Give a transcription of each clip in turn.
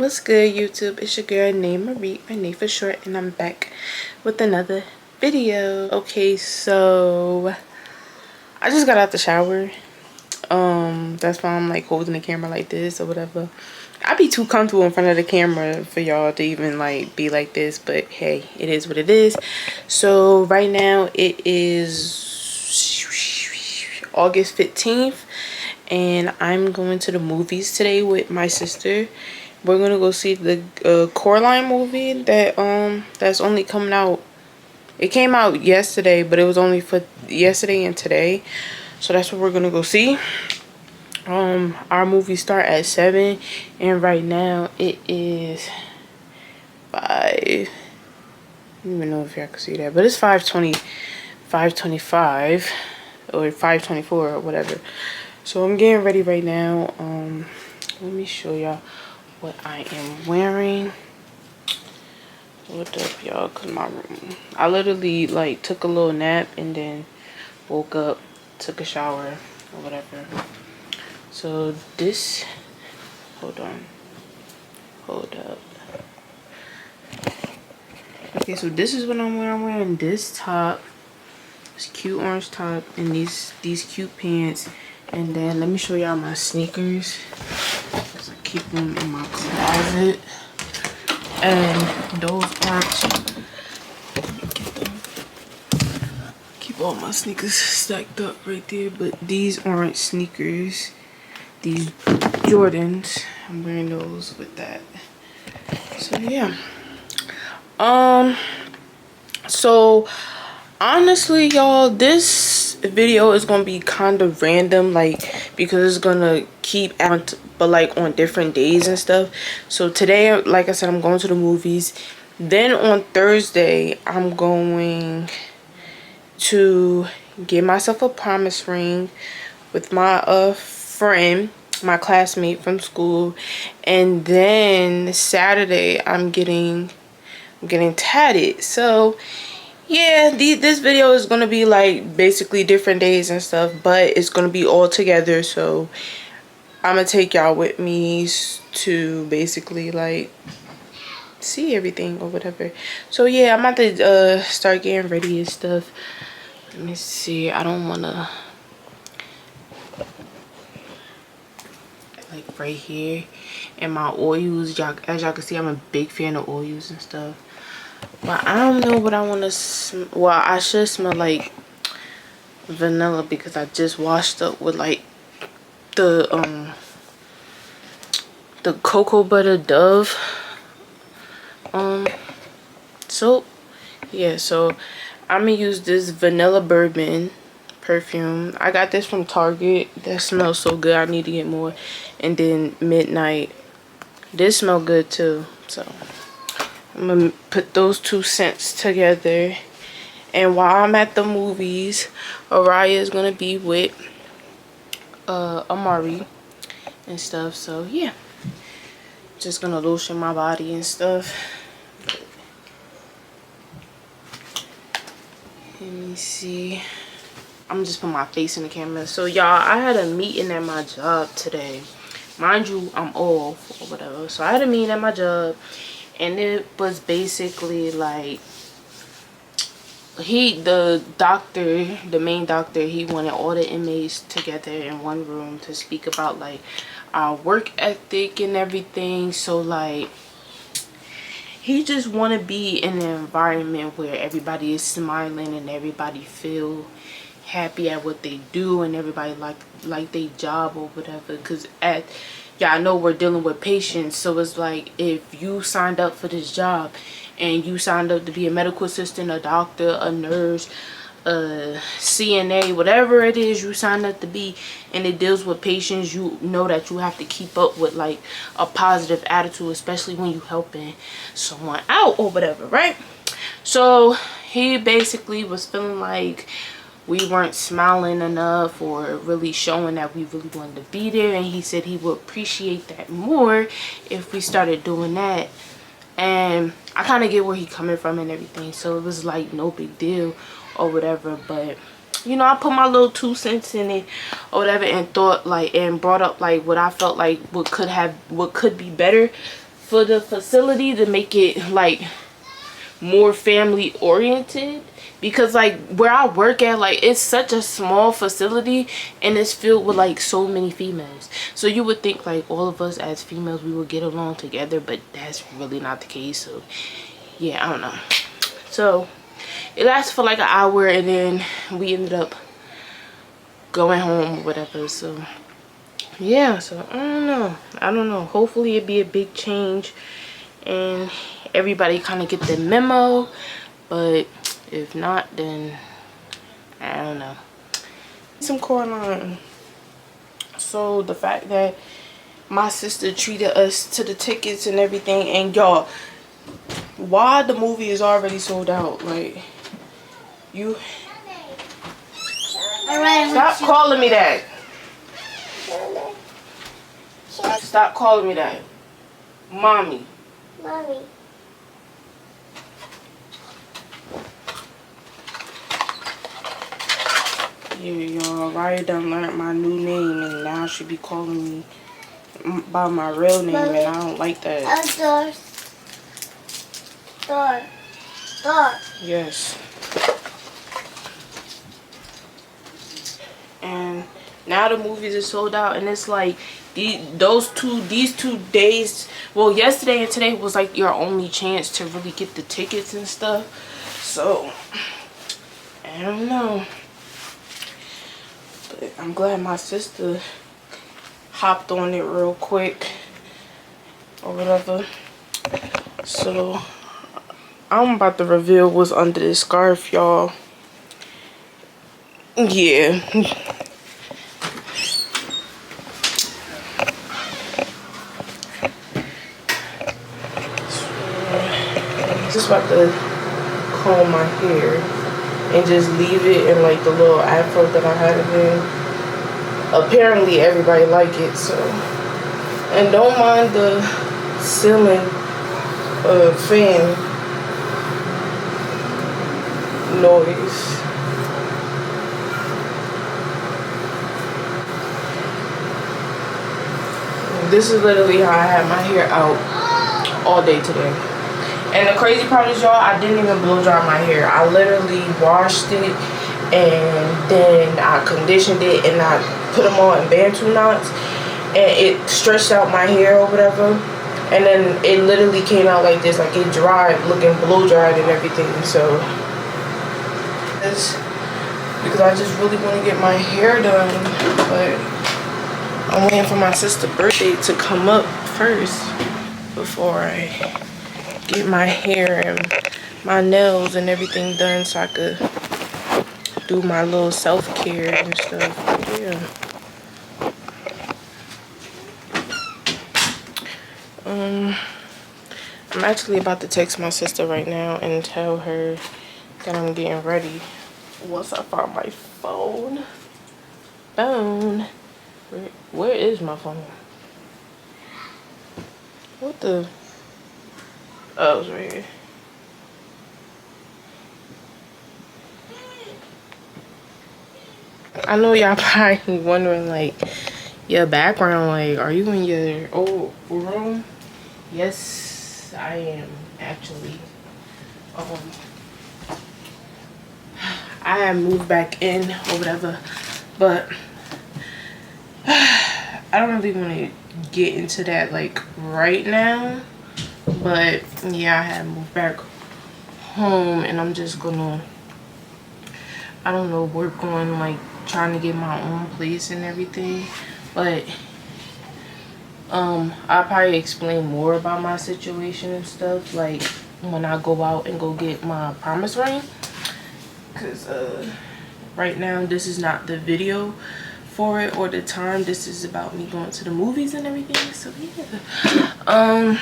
What's good, YouTube? It's your girl named Marie, or Nay for short, and I'm back with another video. Okay, so I just got out the shower. That's why I'm like holding the camera like this or whatever. I'd be too comfortable in front of the camera for y'all to even like be like this, but hey, it is what it is. So right now it is August 15th, and I'm going to the movies today with my sister. We're gonna go see the Coraline movie that's only coming out. It came out yesterday, but it was only for yesterday and today. So that's what we're gonna go see. Our movies start at 7, and right now it is 5. I don't even know if y'all can see that, but it's 5:20, 5:25, or 5:24 or whatever. So I'm getting ready right now. Let me show y'all what I am wearing. What up, y'all? Cause my room, I literally like took a little nap and then woke up, took a shower or whatever. So this, hold up. Okay, so this is what I'm wearing. I'm wearing this top, this cute orange top, and these cute pants. And then let me show y'all my sneakers, cause I keep them in my closet. And those aren't, keep all my sneakers stacked up right there, but these aren't sneakers. These Jordans, I'm wearing those with that. So yeah. So honestly, y'all, this video is gonna be kind of random, like, because it's gonna keep out, but like on different days and stuff. So today, like I said, I'm going to the movies. Then on Thursday, I'm going to get myself a promise ring with my friend, my classmate from school. And then Saturday, I'm getting tatted. So yeah, this video is gonna be like basically different days and stuff, but it's gonna be all together. So I'm gonna take y'all with me to basically like see everything or whatever. So yeah, I'm about to start getting ready and stuff. Let me see. I don't wanna, like, right here. And my oils, as y'all can see, I'm a big fan of oils and stuff. But I don't know what I want to well, I should smell like vanilla because I just washed up with like the cocoa butter Dove soap. Yeah, so I'm gonna use this vanilla bourbon perfume. I got this from Target. That smells so good. I need to get more. And then Midnight. This smells good too. So I'm gonna put those two scents together. And while I'm at the movies, Araya is gonna be with Amari and stuff. So yeah, just gonna lotion my body and stuff. Let me see. I'm just putting my face in the camera. So y'all, I had a meeting at my job today. Mind you, I'm off or whatever. So I had a meeting at my job, and it was basically like the main doctor, he wanted all the inmates together in one room to speak about like our work ethic and everything. So like he just want to be in an environment where everybody is smiling and everybody feel happy at what they do and everybody like their job or whatever. Because y'all know we're dealing with patients, so it's like if you signed up for this job and you signed up to be a medical assistant, a doctor, a nurse, a CNA, whatever it is you signed up to be, and it deals with patients, you know that you have to keep up with like a positive attitude, especially when you helping someone out or whatever, right? So he basically was feeling like we weren't smiling enough or really showing that we really wanted to be there, and he said he would appreciate that more if we started doing that. And I kind of get where he coming from and everything, so it was like no big deal or whatever. But you know, I put my little 2 cents in it or whatever, and thought like, and brought up like what I felt like what could be better for the facility to make it like more family oriented, because like where I work at, like it's such a small facility and it's filled with like so many females, so you would think like all of us as females we would get along together, but that's really not the case. So yeah, I don't know. So it lasted for like an hour and then we ended up going home or whatever. So yeah, so I don't know, hopefully it'd be a big change and everybody kind of get the memo, but if not, then I don't know. Some going on. So the fact that my sister treated us to the tickets and everything, and y'all, why the movie is already sold out? Like, you stop calling me that. Stop calling me that. Mommy. Mommy. Yeah, y'all, Raya done learned my new name and now she be calling me by my real name. Mommy. And I don't like that. Door. Yes. And now the movies are sold out, and it's like these 2 days, well, yesterday and today was like your only chance to really get the tickets and stuff. So I don't know, but I'm glad my sister hopped on it real quick or whatever. So I'm about to reveal what's under this scarf, y'all. Yeah. Just about to comb my hair and just leave it in like the little afro that I had it in. Apparently everybody like it, so. And don't mind the ceiling fan noise. This is literally how I had my hair out all day today. And the crazy part is, y'all, I didn't even blow dry my hair. I literally washed it and then I conditioned it and I put them all in Bantu knots and it stretched out my hair or whatever. And then it literally came out like this, like it dried, looking blow dried and everything. So it's because I just really want to get my hair done, but I'm waiting for my sister's birthday to come up first before I get my hair and my nails and everything done, so I could do my little self-care and stuff. Yeah. I'm actually about to text my sister right now and tell her that I'm getting ready once I find my phone. Where is my phone? What the? Oh, it's right here. I know y'all probably wondering, like, your background, like, are you in your old room? Yes, I am, actually. I have moved back in or whatever, but I don't really want to get into that, like, right now. But yeah, I have moved back home and I'm just gonna, I don't know, work on like trying to get my own place and everything. But I'll probably explain more about my situation and stuff like when I go out and go get my promise ring, because right now this is not the video for it or the time. This is about me going to the movies and everything. So yeah,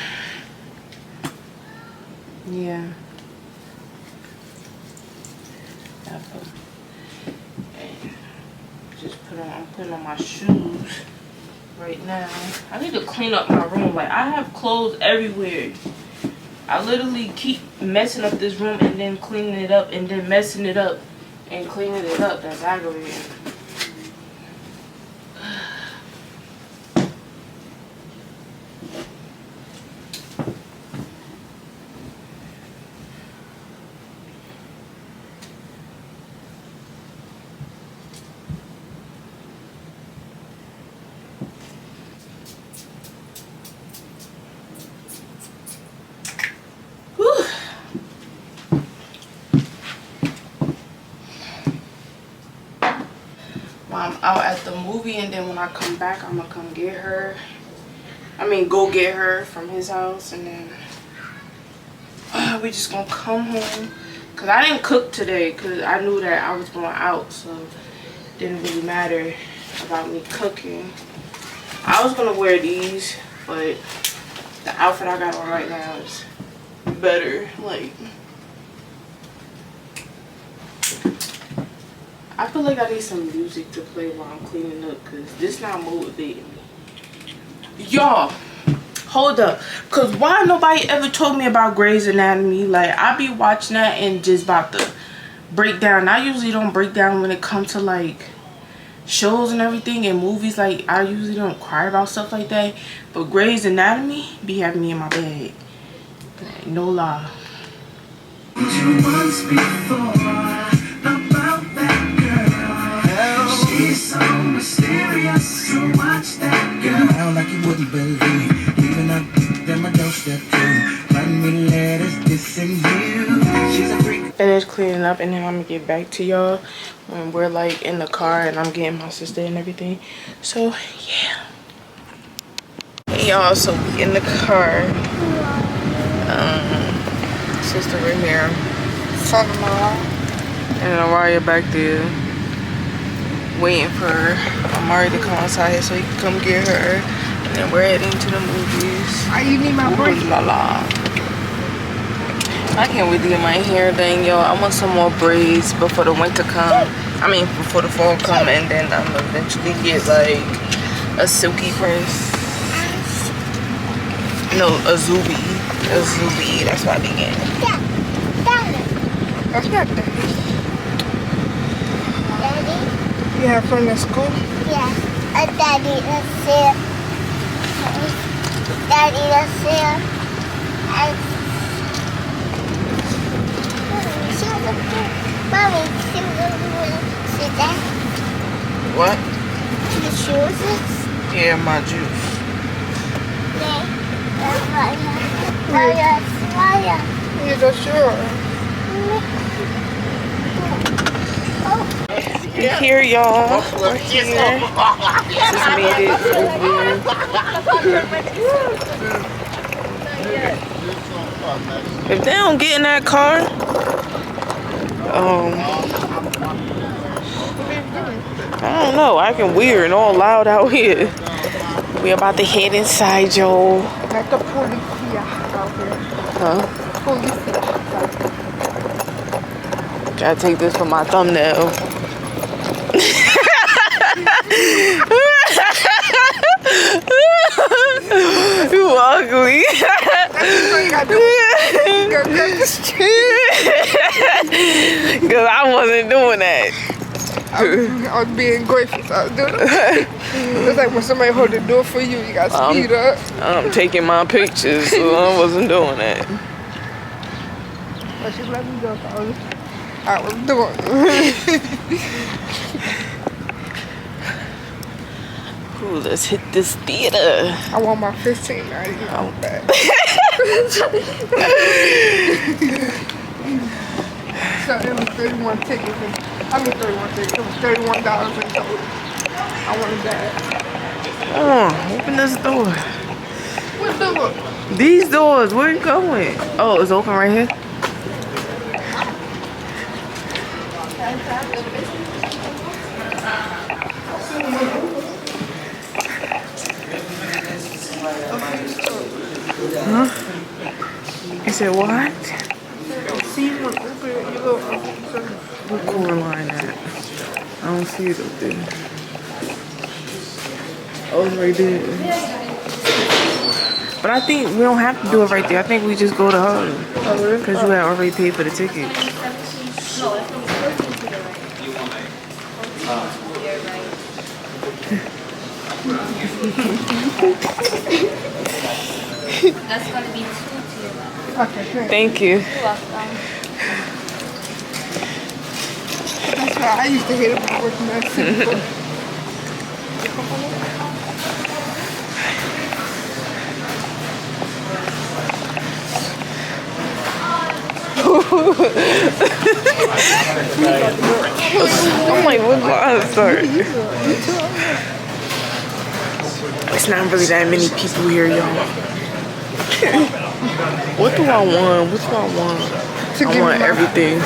yeah. And just I'm putting on my shoes right now. I need to clean up my room. Like, I have clothes everywhere. I literally keep messing up this room and then cleaning it up and then messing it up and cleaning it up. That's aggravating. out at the movie, and then when I come back, I'm gonna come get her. I mean, go get her from his house, and then we just gonna come home. Cause I didn't cook today, cause I knew that I was going out, so it didn't really matter about me cooking. I was gonna wear these, but the outfit I got on right now is better. Like, I feel like I need some music to play while I'm cleaning up, cause this not motivating me. Y'all, hold up, cause why nobody ever told me about Grey's Anatomy? Like, I be watching that and just about to break down. I usually don't break down when it comes to like shows and everything and movies. Like, I usually don't cry about stuff like that, but Grey's Anatomy be having me in my bed. No lie. Once before about that girl, she's so mysterious. So watch that girl. Now like you wouldn't believe, even up then my doorstep too. Write me letters dissing you. She's a freak. Finished cleaning up, and then I'm gonna get back to y'all when we're like in the car and I'm getting my sister and everything. So yeah. Hey y'all, so we in the car. Sister right here. And Araya back there waiting for Amari to come outside so he can come get her. And then we're heading to the movies. You need my break? La la. I can't wait to get my hair done, y'all. I want some more braids before the winter come. I mean, before the fall come, and then I'm gonna eventually get like a silky press. No, a Zuby. A Zuby. That's what I be getting. That's not Daddy. Daddy? You have fun at school? Yeah. Daddy, let's see. Daddy, let's see. Mommy, see that? What? The shoes? Yeah, my juice. Yeah. Yeah, that's sure. We're here, y'all. We're here. Just made it over. If they don't get in that car, I don't know. Acting weird and all loud out here. We about to head inside, y'all. Like the police out here. Huh? Police. Gotta take this for my thumbnail. You ugly. Cause I wasn't doing that. I was being gracious. I was doing it. It's like when somebody hold the door for you, you gotta speed up. I'm taking my pictures, so I wasn't doing that. But she let me go, so I was doing it. Ooh, let's hit this theater. I want my 15 now. You know that. So it was 31 tickets. I mean 31 tickets. It was $31 in total. I wanted that. Open this door. What door? These doors, where you going? Oh, it's open right here? Huh? You said what? What corner line at? I don't see it up there. Oh, it's right there. But I think we don't have to do it right there. I think we just go to her. Because you had already paid for the ticket. That's going to be 2 to your left. Okay, Thank you. You're welcome. that's right. I used to hate it when I worked in that city. I'm like, what line start? It's not really that many people here, y'all. What do I want? What do I want? I want everything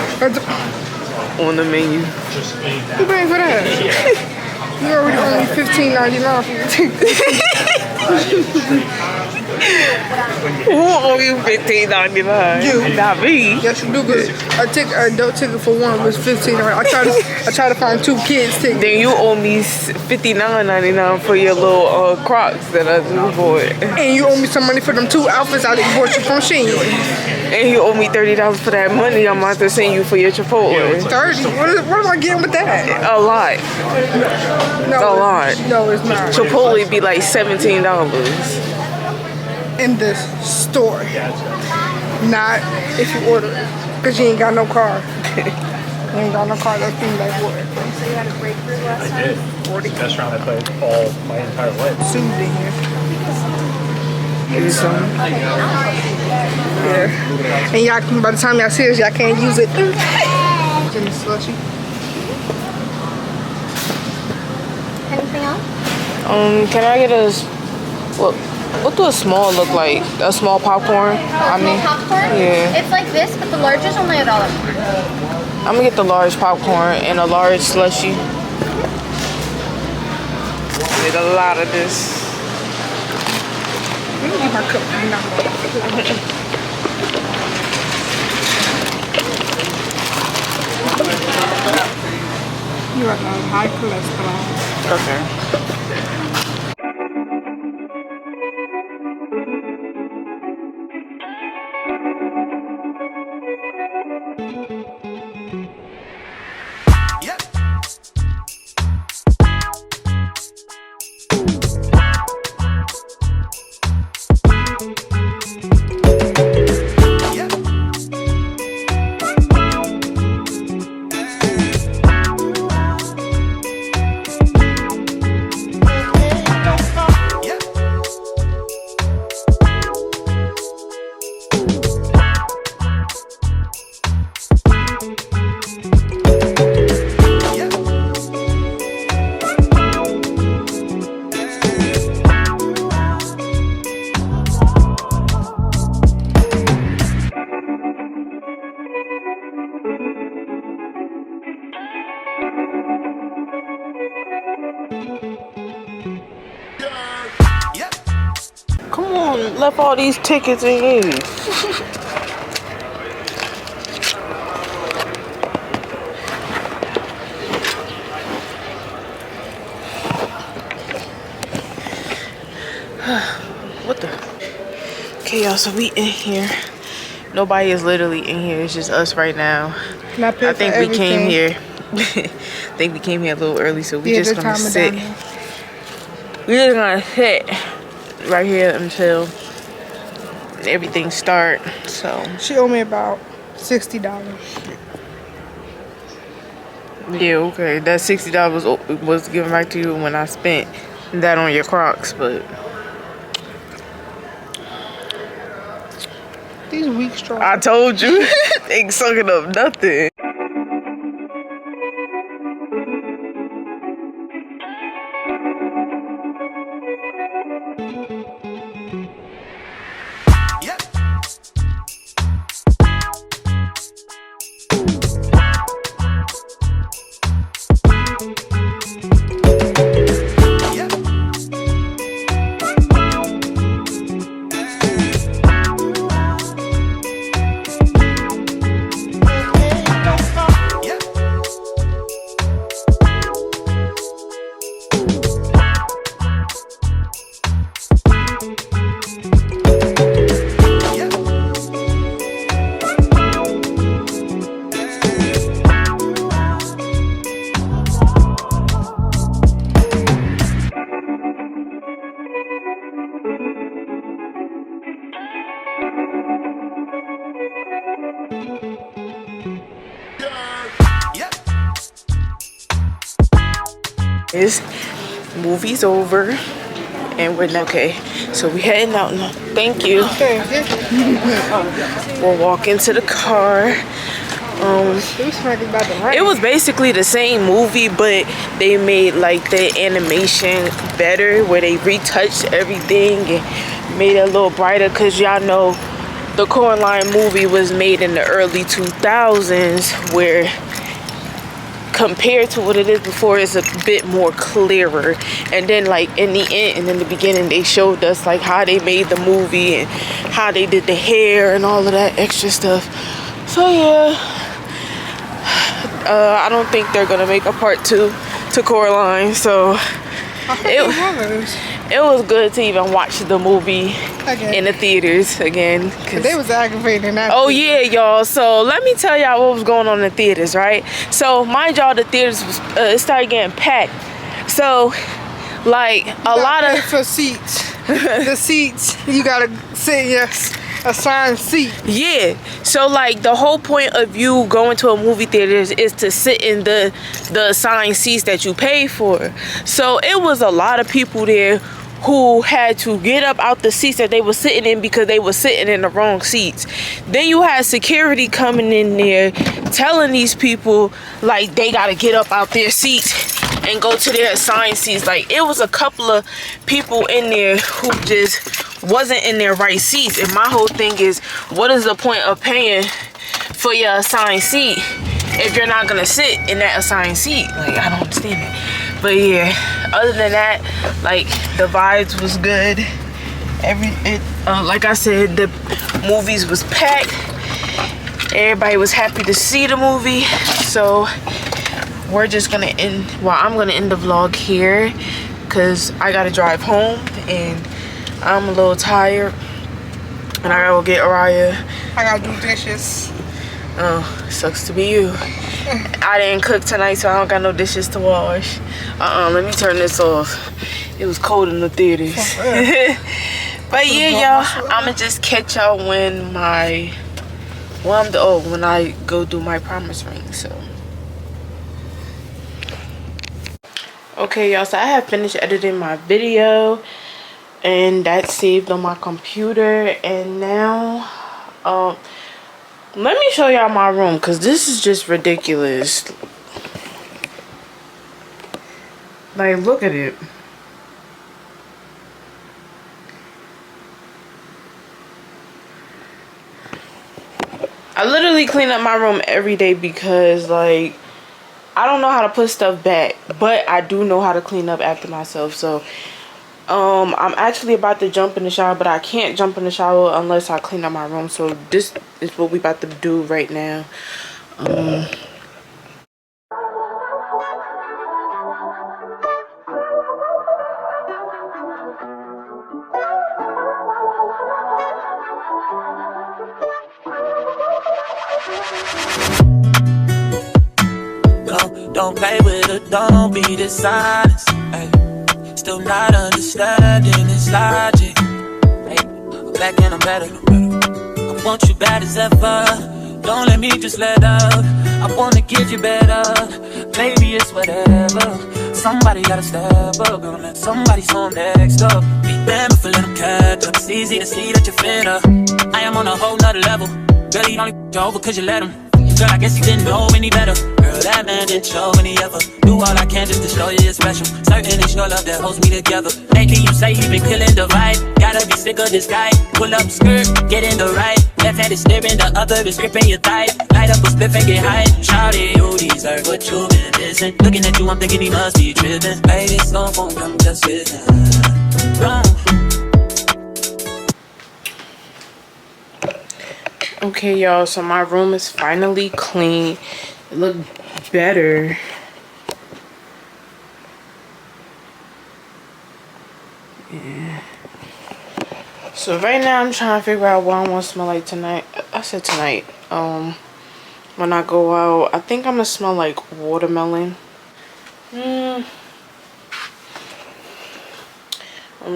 on the menu. You paying for that? You already owe me $15.99 for your ticket. Who owe you $15.99? You. Not me. Yes, you do good. An adult ticket for one was $15. I tried to find 2 kids tickets. Then you owe me $59.99 for your little Crocs that I just bought. And you owe me some money for them 2 outfits I bought you from Shein. And you owe me $30 for that money I'm about to send you for your Chipotle. 30? What am I getting with that? A lot. No, A lot. No, it's not. Chipotle be like $17. In this store. Not if you order it. Because you ain't got no car. You ain't got no car. That's being like what? So you had a breakthrough last I did. 40. Best round I played all my entire life. Soothed in here. Maybe some. Yeah. And y'all, by the time y'all see this, y'all can't use it. In the slushy. Anything else? Can I get what do a small look like? A small popcorn? I mean, Popcorn? yeah. It's like this, but the large is only $1 more. I'm gonna get the large popcorn and a large slushy. Need a lot of this. Let me get my cup. You are high cholesterol. Okay. Come on, left all these tickets in here. What the? Okay, y'all, so we in here. Nobody is literally in here. It's just us right now. I think we came here. I think we came here a little early, so we just gonna sit. We just gonna sit right here until everything start. So she owed me about $60. yeah, okay. That $60 was given back to you when I spent that on your Crocs, but These weak straws. I told you, ain't sucking up nothing. This movie's over and we're not okay. So we heading out now. Thank you. We're walking to the car. It was basically the same movie, but they made like the animation better, where they retouched everything and made it a little brighter. Cause y'all know the Coraline movie was made in the early 2000s, where compared to what it is before, it's a bit more clearer. And then like in the end and in the beginning, they showed us like how they made the movie and how they did the hair and all of that extra stuff. So yeah, I don't think they're gonna make a part 2 to Coraline. So it was good to even watch the movie in the theaters again. They was aggravating that. Oh yeah, y'all. So let me tell y'all what was going on in the theaters, right? So mind y'all, the theaters was it started getting packed. So like a lot of for seats. The seats you gotta sit yes. Assigned seat. Yeah, so like the whole point of you going to a movie theater is to sit in the assigned seats that you pay for. So it was a lot of people there who had to get up out the seats that they were sitting in because they were sitting in the wrong seats. Then you had security coming in there telling these people like they gotta get up out their seats and go to their assigned seats. Like it was a couple of people in there who just wasn't in their right seats. And my whole thing is, what is the point of paying for your assigned seat if you're not gonna sit in that assigned seat? Like I don't understand it. But yeah, other than that, like the vibes was good. Like I said, the movies was packed. Everybody was happy to see the movie. So we're just gonna end, well, I'm gonna end the vlog here because I gotta drive home and I'm a little tired and I gotta go get Araya. I gotta do dishes. Oh, sucks to be you. I didn't cook tonight, so I don't got no dishes to wash. Let me turn this off. It was cold in the theaters. But yeah, y'all, I'ma just catch y'all when when I go do my promise ring. So okay, y'all, so I have finished editing my video and that's saved on my computer. And now let me show y'all my room because this is just ridiculous. Like, look at it. I literally clean up my room every day because like I don't know how to put stuff back, but I do know how to clean up after myself. So I'm actually about to jump in the shower, but I can't jump in the shower unless I clean up my room. So this is what we about to do right now. Don't play with it, don't be dishonest. Ay. Still not understanding this logic. Ay. I'm back and I'm better. I want you bad as ever. Don't let me just let up. I wanna give you better. Maybe it's whatever. Somebody gotta step up. Gonna let somebody's home next up. Be them if I let them catch up. It's easy to see that you're fitter. I am on a whole nother level. Girl, you only over cause you let him. Girl, I guess you didn't know any better. Girl, that man didn't show any ever. Do all I can just to show you it's special. Certain it's your love that holds me together. Lately you say you been killing the vibe. Gotta be sick of this guy. Pull up skirt, get in the right. Left hand is steering, the other is gripping your thigh. Light up a spliff and get high. Shawty, you deserve what you've been missing. Looking at you, I'm thinking he must be tripping. Baby, slow phone, come just listen. Okay, y'all, so my room is finally clean. It looked better. Yeah. So right now I'm trying to figure out what I want to smell like tonight. I said tonight. When I go out, I think I'm gonna smell like watermelon. Only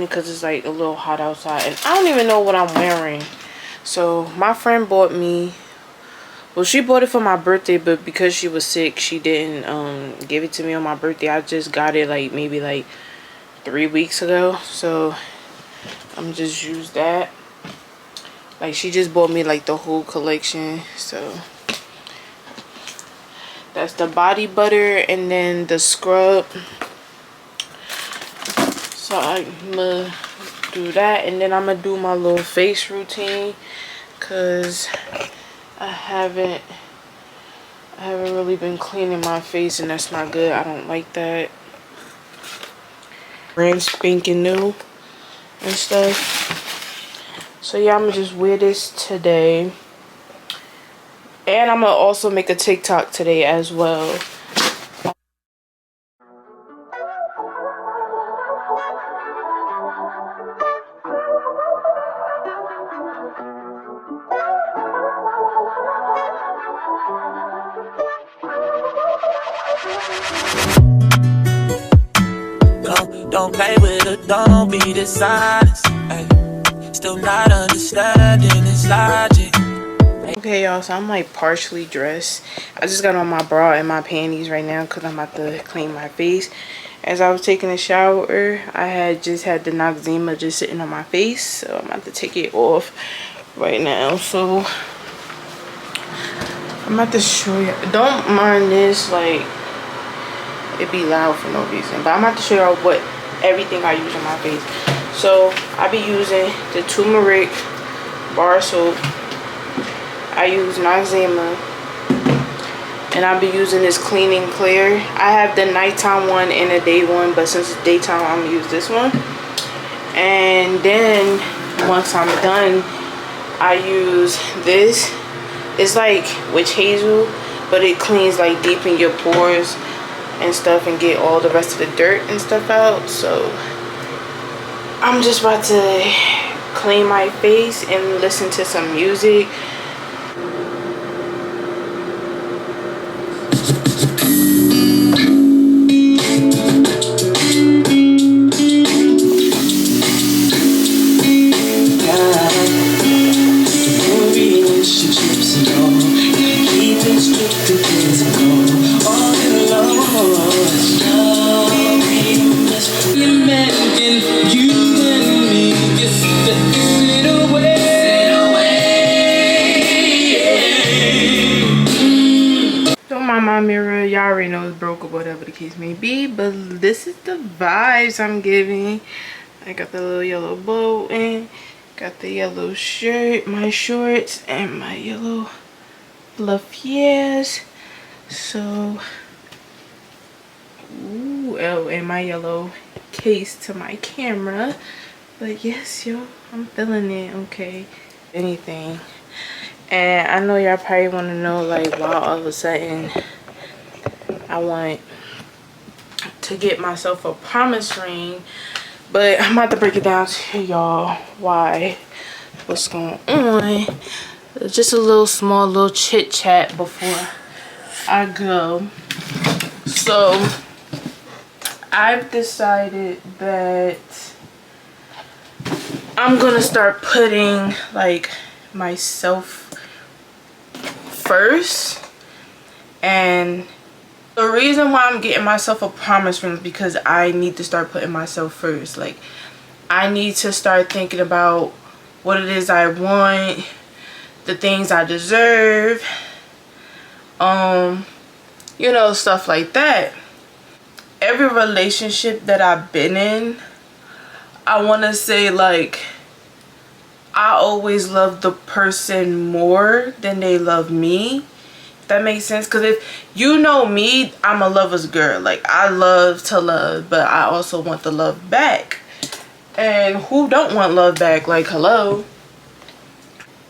because it's like a little hot outside and I don't even know what I'm wearing. So my friend bought me, well, she bought it for my birthday, but because she was sick, she didn't give it to me on my birthday. I just got it like maybe like 3 weeks ago. So I'm just use that. Like she just bought me like the whole collection. So That's the body butter and then the scrub. So I'm gonna do that, and then I'm gonna do my little face routine because I haven't really been cleaning my face, and that's not good. I don't like that. Brand spanking new and stuff. So yeah, I'm gonna just wear this today, and I'm gonna also make a TikTok today as well. Don't play with her, don't be dishonest. Ay, still not understanding this logic. Okay, y'all, so I'm like partially dressed. I just got on my bra and my panties right now because I'm about to clean my face. As I was taking a shower, I had just had the Noxzema just sitting on my face, so I'm about to take it off right now. So I'm about to show you. Don't mind this, like it be loud for no reason, but I'm about to show y'all what everything I use on my face. So I be using the turmeric bar soap. I use Noxzema, and I'll be using this cleaning clear. I have the nighttime one and the day one, but since it's daytime, I'm gonna use this one. And then once I'm done, I use this. It's like witch hazel, but it cleans like deep in your pores and stuff and get all the rest of the dirt and stuff out. So I'm just about to clean my face and listen to some music. My mirror, y'all already know it's broke or whatever the case may be, but this is the vibes I'm giving. I got the little yellow bow in, got the yellow shirt, my shorts, and my yellow fluffies. So ooh, oh, and my yellow case to my camera. But yes, yo, I'm feeling it. Okay, anything. And I know y'all probably want to know, like, why all of a sudden I want to get myself a promise ring. But I'm about to break it down to y'all why, what's going on. Just a little small little chit chat before I go. So I've decided that I'm gonna start putting like myself first. And the reason why I'm getting myself a promise ring is because I need to start putting myself first. Like, I need to start thinking about what it is I want, the things I deserve, you know, stuff like that. Every relationship that I've been in, I want to say, like, I always love the person more than they love me. If that makes sense. Because if you know me, I'm a lover's girl. Like, I love to love, but I also want the love back. And who don't want love back? Like, hello.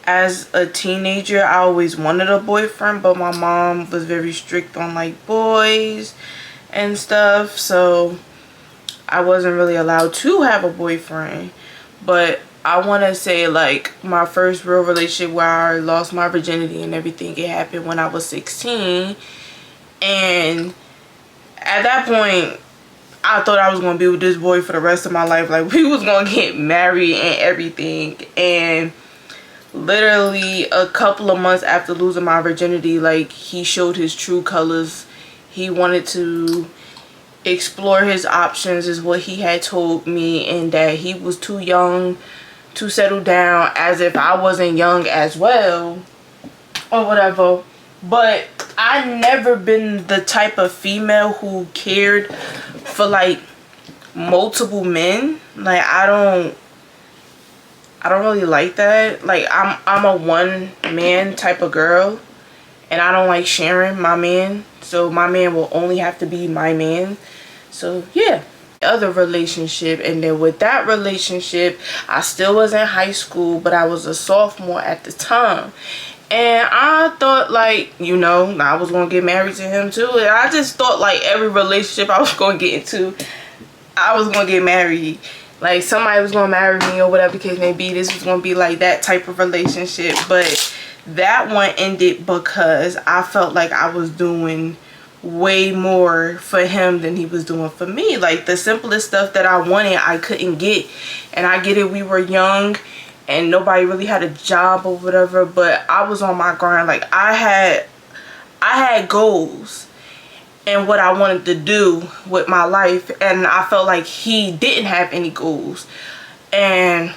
As a teenager, I always wanted a boyfriend, but my mom was very strict on like boys and stuff. So I wasn't really allowed to have a boyfriend. But I want to say, like, my first real relationship where I lost my virginity and everything, it happened when I was 16. And at that point, I thought I was going to be with this boy for the rest of my life. Like, we was going to get married and everything. And literally a couple of months after losing my virginity, like, he showed his true colors. He wanted to explore his options, is what he had told me, and that he was too young to settle down, as if I wasn't young as well or whatever. But I never been the type of female who cared for like multiple men. Like I don't really like that. Like I'm a one man type of girl, and I don't like sharing my man. So my man will only have to be my man. So yeah. Other relationship, and then with that relationship I still was in high school, but I was a sophomore at the time, and I thought like, you know, I was gonna get married to him too. And I just thought like every relationship I was gonna get into, I was gonna get married. Like somebody was gonna marry me or whatever the case may be. This was gonna be like that type of relationship. But that one ended because I felt like I was doing way more for him than he was doing for me. Like the simplest stuff that I wanted, I couldn't get. And I get it, we were young and nobody really had a job or whatever, but I was on my grind. Like I had goals and what I wanted to do with my life, and I felt like he didn't have any goals. And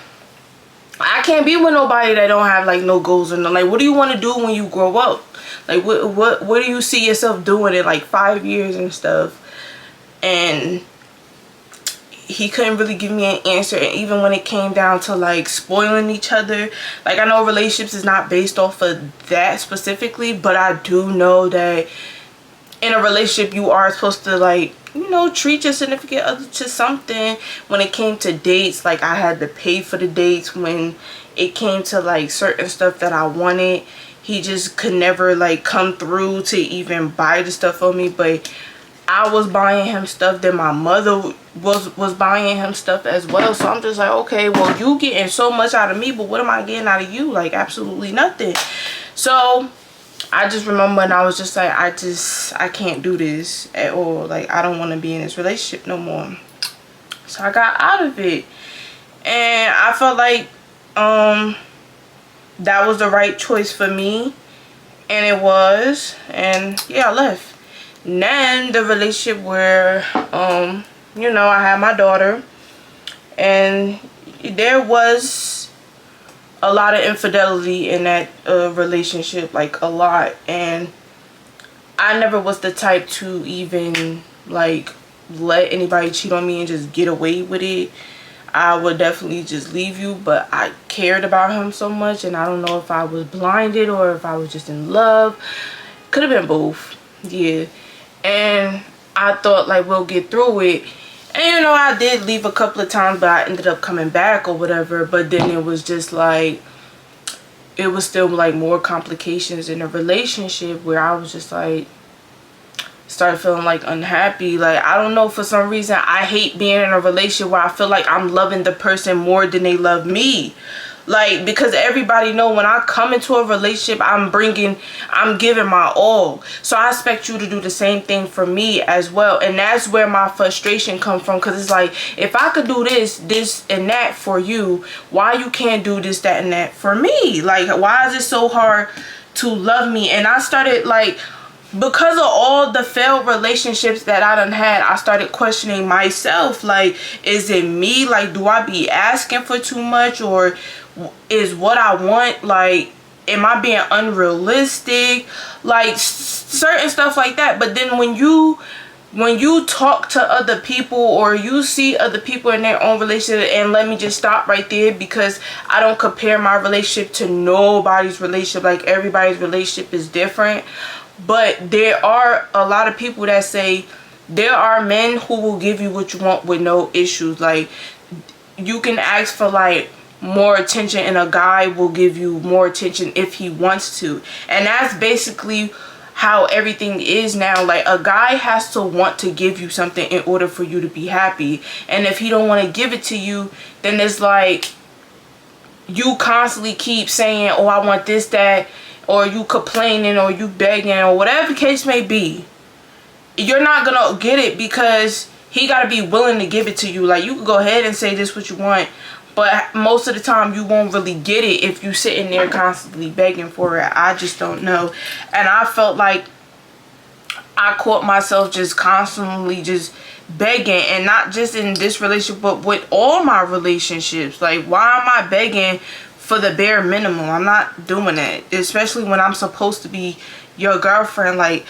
I can't be with nobody that don't have like no goals. And like, what do you want to do when you grow up? Like what do you see yourself doing in like 5 years and stuff? And he couldn't really give me an answer. And even when it came down to like spoiling each other, like I know relationships is not based off of that specifically, but I do know that in a relationship you are supposed to, like, you know, treat your significant other to something. When it came to dates, like I had to pay for the dates. When it came to like certain stuff that I wanted, he just could never like come through to even buy the stuff for me. But I was buying him stuff, then my mother was buying him stuff as well. So I'm just like, okay, well, you getting so much out of me, but what am I getting out of you? Like absolutely nothing. So I just remember, and I was just like, I can't do this at all. Like I don't want to be in this relationship no more. So I got out of it, and I felt like that was the right choice for me, and it was. And yeah, I left. And then the relationship where you know, I had my daughter, and there was a lot of infidelity in that relationship, like a lot. And I never was the type to even like let anybody cheat on me and just get away with it. I would definitely just leave you, but I cared about him so much, and I don't know if I was blinded or if I was just in love. Could have been both. Yeah. And I thought like we'll get through it. And you know, I did leave a couple of times, but I ended up coming back or whatever. But then it was just like, it was still like more complications in a relationship where I was just like, started feeling like unhappy. Like I don't know, for some reason I hate being in a relationship where I feel like I'm loving the person more than they love me. Like, because everybody know when I come into a relationship, I'm giving my all. So I expect you to do the same thing for me as well. And that's where my frustration comes from. Because it's like, if I could do this and that for you, why you can't do this, that, and that for me? Like, why is it so hard to love me? And I started like, because of all the failed relationships that I done had, I started questioning myself. Like, is it me? Like, do I be asking for too much? Or is what I want, like, am I being unrealistic? Like, certain stuff like that. But then when you talk to other people, or you see other people in their own relationship, and let me just stop right there, because I don't compare my relationship to nobody's relationship. Like, everybody's relationship is different. But there are a lot of people that say there are men who will give you what you want with no issues. Like, you can ask for like more attention, and a guy will give you more attention if he wants to. And that's basically how everything is now. Like, a guy has to want to give you something in order for you to be happy. And if he don't want to give it to you, then it's like you constantly keep saying, oh, I want this, that, or you complaining, or you begging, or whatever the case may be. You're not gonna get it, because he gotta be willing to give it to you. Like, you can go ahead and say this what you want, but most of the time you won't really get it if you sitting there constantly begging for it. I just don't know. And I felt like I caught myself just constantly just begging, and not just in this relationship, but with all my relationships. Like, why am I begging for the bare minimum. I'm not doing that, especially when I'm supposed to be your girlfriend. Like,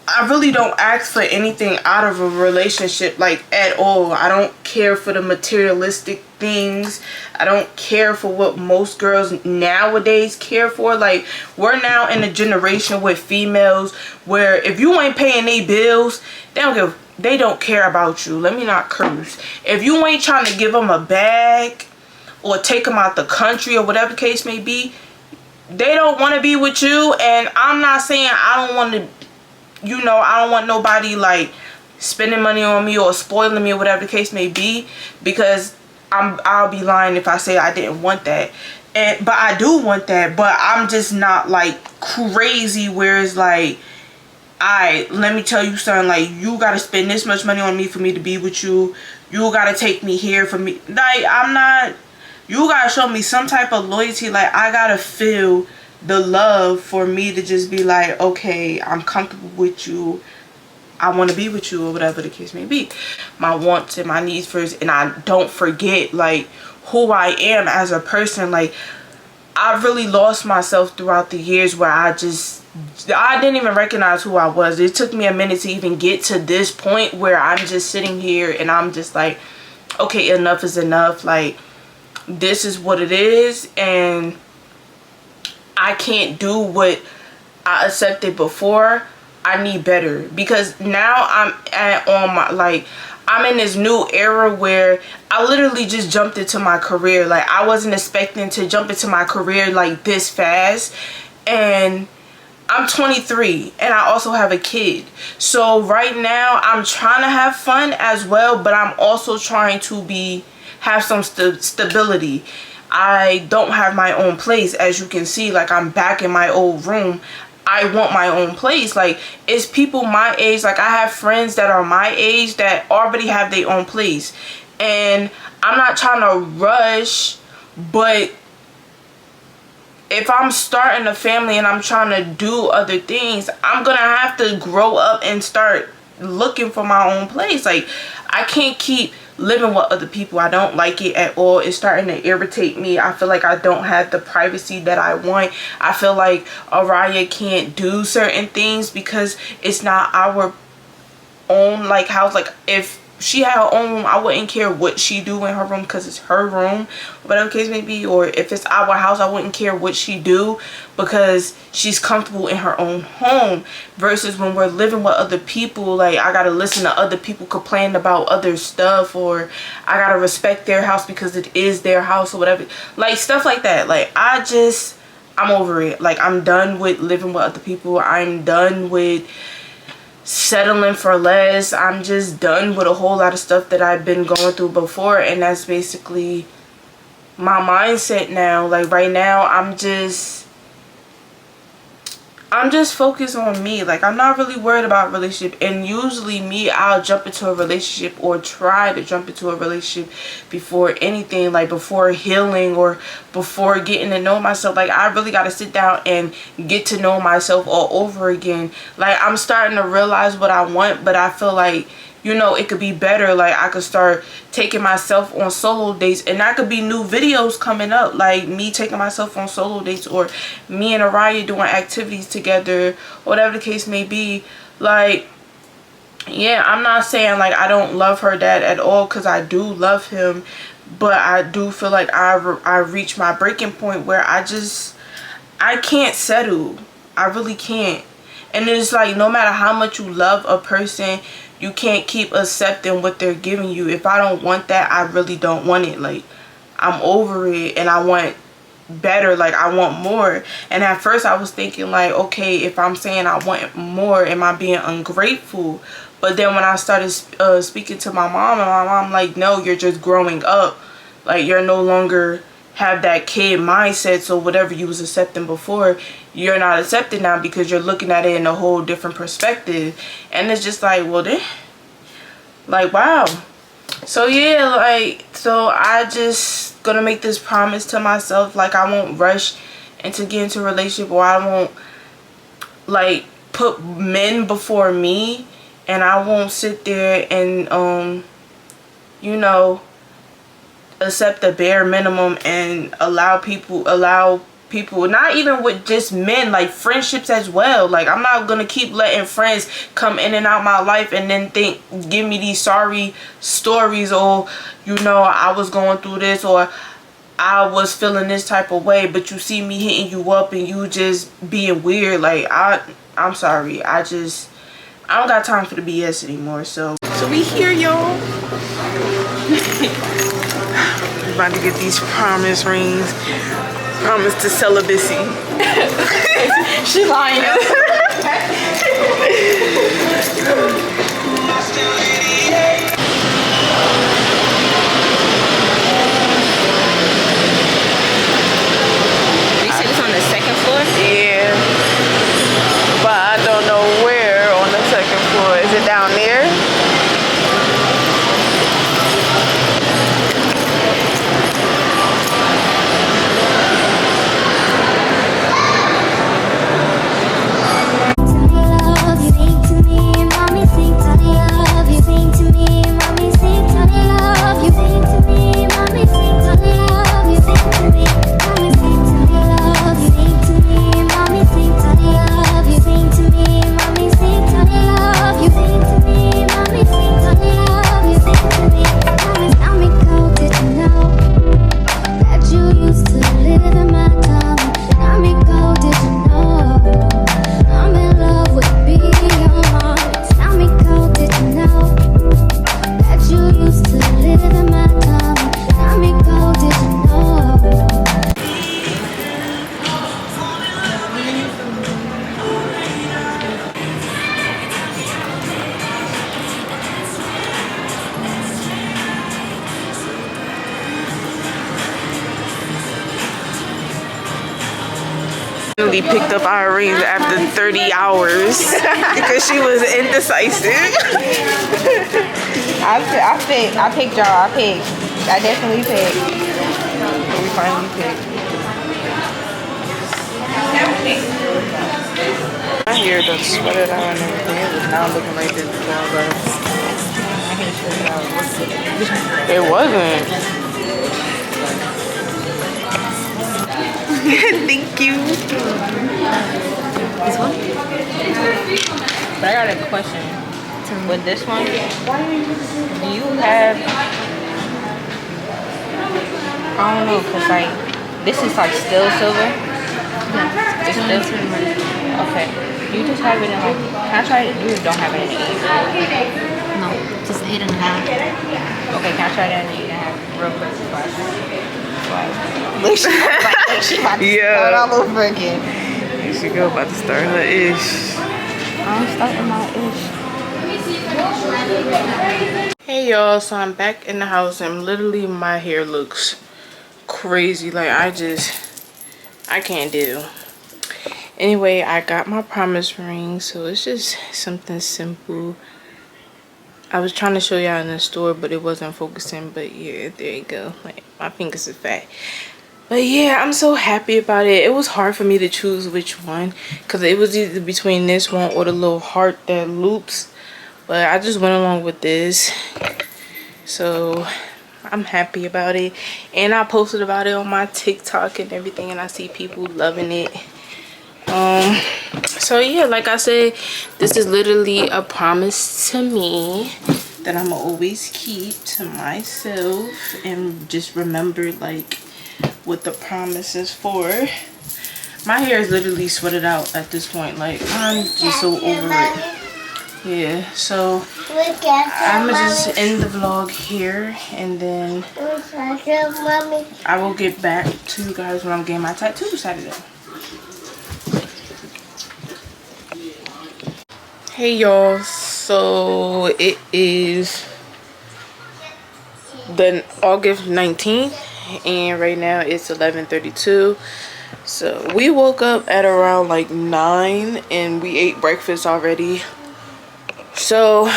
I really don't ask for anything out of a relationship, like, at all. I don't care for the materialistic things. I don't care for what most girls nowadays care for. Like, we're now in a generation with females where if you ain't paying their bills, they don't care about you. Let me not curse. If you ain't trying to give them a bag or take them out the country or whatever the case may be, they don't want to be with you. And I'm not saying I don't want to, you know, I don't want nobody like spending money on me or spoiling me or whatever the case may be, because I'll be lying if I say I didn't want that. But I do want that, but I'm just not like crazy where it's like, alright, let me tell you something, like, you gotta spend this much money on me for me to be with you. You gotta take me here for me. Like, I'm not, you gotta show me some type of loyalty. Like, I gotta feel the love for me to just be like, okay, I'm comfortable with you, I want to be with you, or whatever the case may be. My wants and my needs first, and I don't forget like who I am as a person. Like, I really lost myself throughout the years where I didn't even recognize who I was. It took me a minute to even get to this point where I'm just sitting here and I'm just like, okay, enough is enough. Like, this is what it is, and I can't do what I accepted before. I need better, because now I'm in this new era where I literally just jumped into my career. Like, I wasn't expecting to jump into my career like this fast, and I'm 23 and I also have a kid. So right now I'm trying to have fun as well, but I'm also trying to have some stability. I don't have my own place, as you can see. Like, I'm back in my old room. I want my own place. Like, it's people my age, like I have friends that are my age that already have their own place, and I'm not trying to rush, but if I'm starting a family and I'm trying to do other things, I'm gonna have to grow up and start looking for my own place. Like, I can't keep living with other people. I don't like it at all. It's starting to irritate me. I feel like I don't have the privacy that I want. I feel like Araya can't do certain things because it's not our own like house. Like, if she had her own room, I wouldn't care what she do in her room because it's her room, whatever the case may be. Or if it's our house, I wouldn't care what she do because she's comfortable in her own home. Versus when we're living with other people, like, I gotta listen to other people complain about other stuff, or I gotta respect their house because it is their house, or whatever, like stuff like that. Like, I'm over it. Like, I'm done with living with other people. I'm done with settling for less. I'm just done with a whole lot of stuff that I've been going through before, and that's basically my mindset now. Like, right now I'm just focused on me. Like, I'm not really worried about relationship. And usually me, I'll jump into a relationship or try to jump into a relationship before anything, like before healing or before getting to know myself. Like, I really got to sit down and get to know myself all over again. Like, I'm starting to realize what I want, but I feel like, you know, it could be better. Like, I could start taking myself on solo dates, and that could be new videos coming up, like me taking myself on solo dates, or me and Araya doing activities together, whatever the case may be. Like, yeah, I'm not saying like I don't love her dad at all, because I do love him, but I do feel like I reached my breaking point where I can't settle. I really can't. And it's like, no matter how much you love a person, you can't keep accepting what they're giving you. If I don't want that, I really don't want it. Like, I'm over it, and I want better. Like, I want more. And at first I was thinking like, okay, if I'm saying I want more, am I being ungrateful? But then when I started speaking to my mom, and my mom like, no, you're just growing up. Like, you're no longer have that kid mindset, so whatever you was accepting before, you're not accepting now because you're looking at it in a whole different perspective. And it's just like, well, then, like, wow. So yeah, like, so I just gonna make this promise to myself, like, I won't rush into getting into a relationship, or I won't like put men before me, and I won't sit there and you know, accept the bare minimum and allow people, not even with just men, like friendships as well. Like, I'm not gonna keep letting friends come in and out my life and then give me these sorry stories, or you know, I was going through this, or I was feeling this type of way, but you see me hitting you up and you just being weird. Like, I'm sorry, I don't got time for the BS anymore. So we here, y'all. We're about to get these promise rings. Promise to celibacy. She lying. You said it's on the second floor? Yeah. But I don't know where on the second floor. Is it down there? Finally picked up our rings after 30 hours because she was indecisive. I picked y'all. I definitely picked. We finally picked. My hair done sweated out and everything. It was not looking like this before, but it wasn't. Thank you. This one? But I got a question. With this one, do you have... I don't know, because like, this is like still silver? It's still silver? Okay. You just have it in like... Can I try it? You don't have it in 8. No, just 8.5. Okay, can I try that in 8.5 real quick? Look, she about to start all over again. Here she go, about to start her ish. I'm starting my ish. Hey y'all, so I'm back in the house and literally my hair looks crazy. Like, I can't do. Anyway, I got my promise ring, so it's just something simple. I was trying to show y'all in the store, but it wasn't focusing. But yeah, there you go. Like, my fingers are fat. But yeah, I'm so happy about it. It was hard for me to choose which one, because it was either between this one or the little heart that loops. But I just went along with this. So I'm happy about it. And I posted about it on my TikTok and everything, and I see people loving it. So yeah, like I said, this is literally a promise to me that I'm gonna always keep to myself and just remember like what the promise is for. My hair is literally sweated out at this point. Like, I'm just so over it. Yeah, so I'm gonna just end the vlog here, and then I will get back to you guys when I'm getting my tattoo Saturday. Hey y'all, so it is the August 19th and right now it's 11:32. So we woke up at around like 9 and we ate breakfast already. So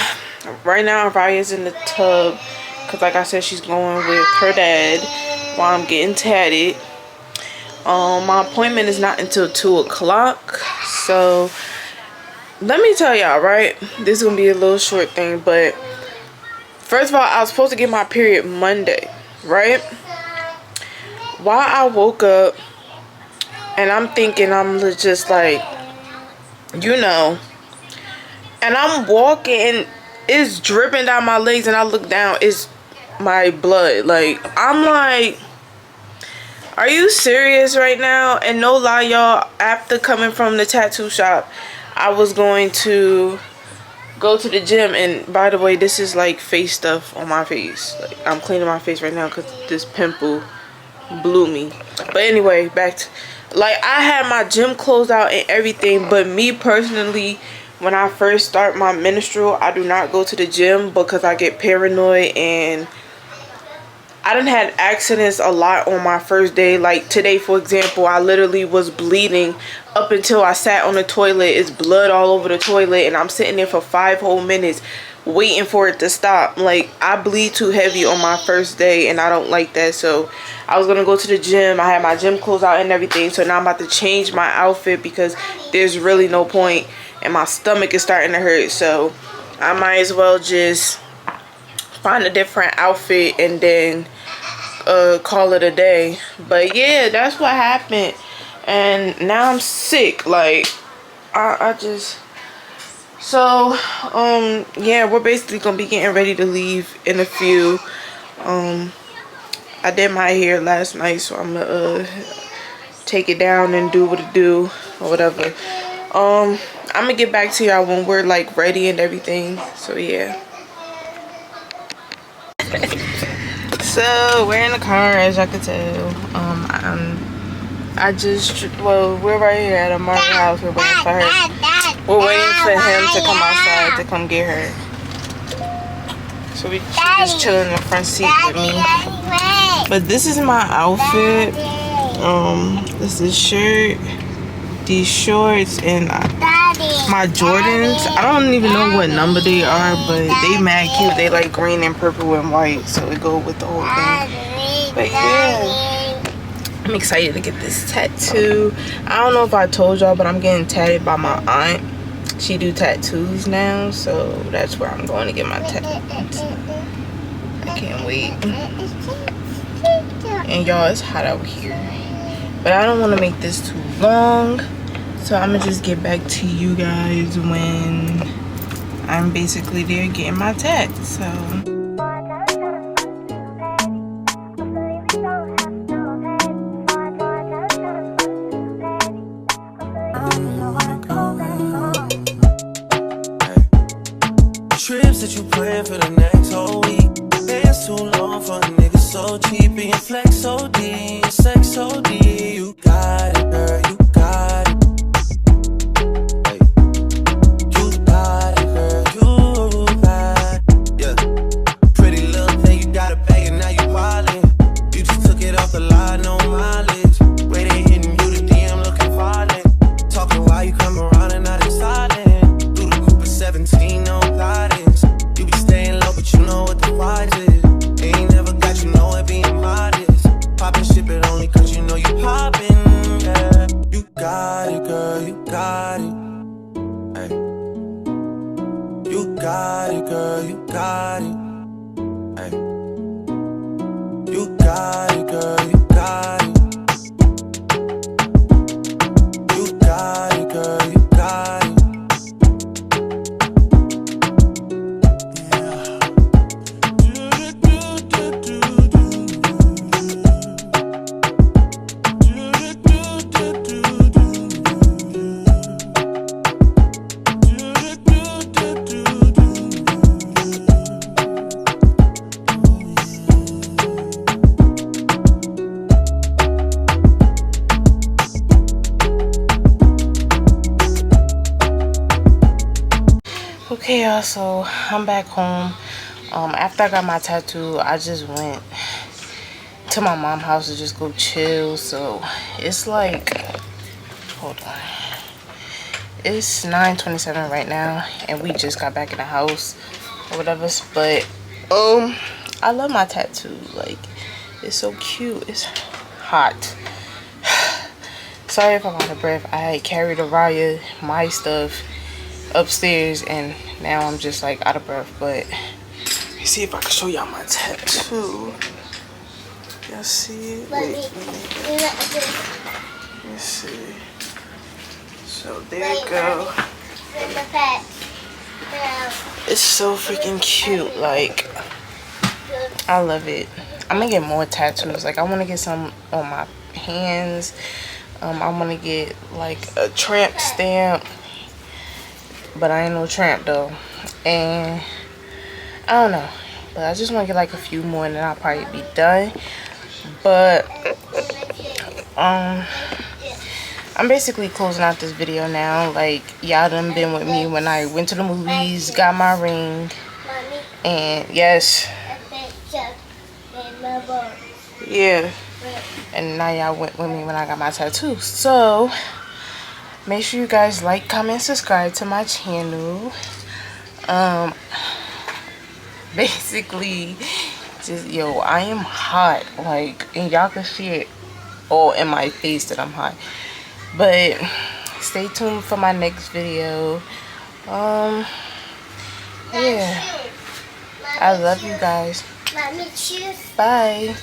right now Raya's in the tub because like I said, she's going with her dad while I'm getting tatted. My appointment is not until 2 o'clock, so let me tell y'all, right? This is gonna be a little short thing, but first of all, I was supposed to get my period Monday. right? While I woke up and I'm thinking, I'm just like, you know, and I'm walking and it's dripping down my legs, and I look down, it's my blood. Like, I'm like, are you serious right now? And no lie, y'all, after coming from the tattoo shop, I was going to go to the gym. And by the way, this is like face stuff on my face. Like, I'm cleaning my face right now because this pimple blew me. But anyway, back to, like, I had my gym clothes out and everything, but me personally, when I first start my menstrual, I do not go to the gym because I get paranoid. And I done had accidents a lot on my first day. Like today, for example, I literally was bleeding up until I sat on the toilet. It's blood all over the toilet, and I'm sitting there for 5 whole minutes waiting for it to stop. Like, I bleed too heavy on my first day, and I don't like that. So I was gonna go to the gym. I had my gym clothes out and everything, so now I'm about to change my outfit because there's really no point, and my stomach is starting to hurt. So I might as well just find a different outfit and then call it a day. But yeah, that's what happened, and now I'm sick. Like, I just, so yeah, we're basically gonna be getting ready to leave in a few. I did my hair last night, so I'm gonna take it down and do what it do or whatever. I'm gonna get back to y'all when we're like ready and everything. So yeah. So we're in the car, as y'all can tell. Well, we're right here at Amari's house. We're waiting for her. We're waiting for him to come outside to come get her. So she's just chilling in the front seat with me. But this is my outfit. This is shirt, these shorts, and my Jordans. I don't even know what number they are, but they mad cute. They like green and purple and white, so it go with the whole thing. But yeah, I'm excited to get this tattoo. I don't know if I told y'all, but I'm getting tatted by my aunt. She do tattoos now, so that's where I'm going to get my tattoos. I can't wait. And y'all, it's hot out here, but I don't want to make this too long. So I'm gonna just get back to you guys when I'm basically there getting my tat. So trips that you plan for the next whole week. Bands too long for a nigga so cheap. Being flex so D, sex so D. You got it, girl, you got it. Hey. You got it, girl, you got it. Yeah. Pretty little thing, you got a bag and now you wildin'. You just took it off the line, no mileage. Way they hitting you, the DM looking violent. Talking while you come around and not silent. Through the group of 17, no guidance. You be staying low, but you know what the price is. Ain't never got you know it being modest. Poppin' ship it only cause you know you poppin', yeah. You got it, girl, you got it. Hey. You got it, girl, you got it. Hey. You got it, girl, you got it. You got it, girl, you got it. okay, y'all, so I'm back home. After I got my tattoo, I just went to my mom's house to just go chill. So it's like, hold on, it's 9:27 right now, and we just got back in the house or whatever. But I love my tattoo. Like, it's so cute. It's hot. Sorry if I'm out of breath. I carried Araya, my stuff, upstairs, and now I'm just like out of breath. But let me see if I can show y'all my tattoo. Y'all see it? Wait. Let's see. So there you go. It's so freaking cute. Like, I love it. I'm gonna get more tattoos. Like, I want to get some on my hands. I want to get like a tramp stamp, but I ain't no tramp though. And I don't know, but I just want to get like a few more and then I'll probably be done. But I'm basically closing out this video now. Like, y'all done been with me when I went to the movies, got my ring, and yes, yeah, and now y'all went with me when I got my tattoo. So make sure you guys like, comment, subscribe to my channel. Basically, just, yo, I am hot, like, and y'all can see it all in my face that I'm hot. But stay tuned for my next video. Yeah, I love you guys. Bye.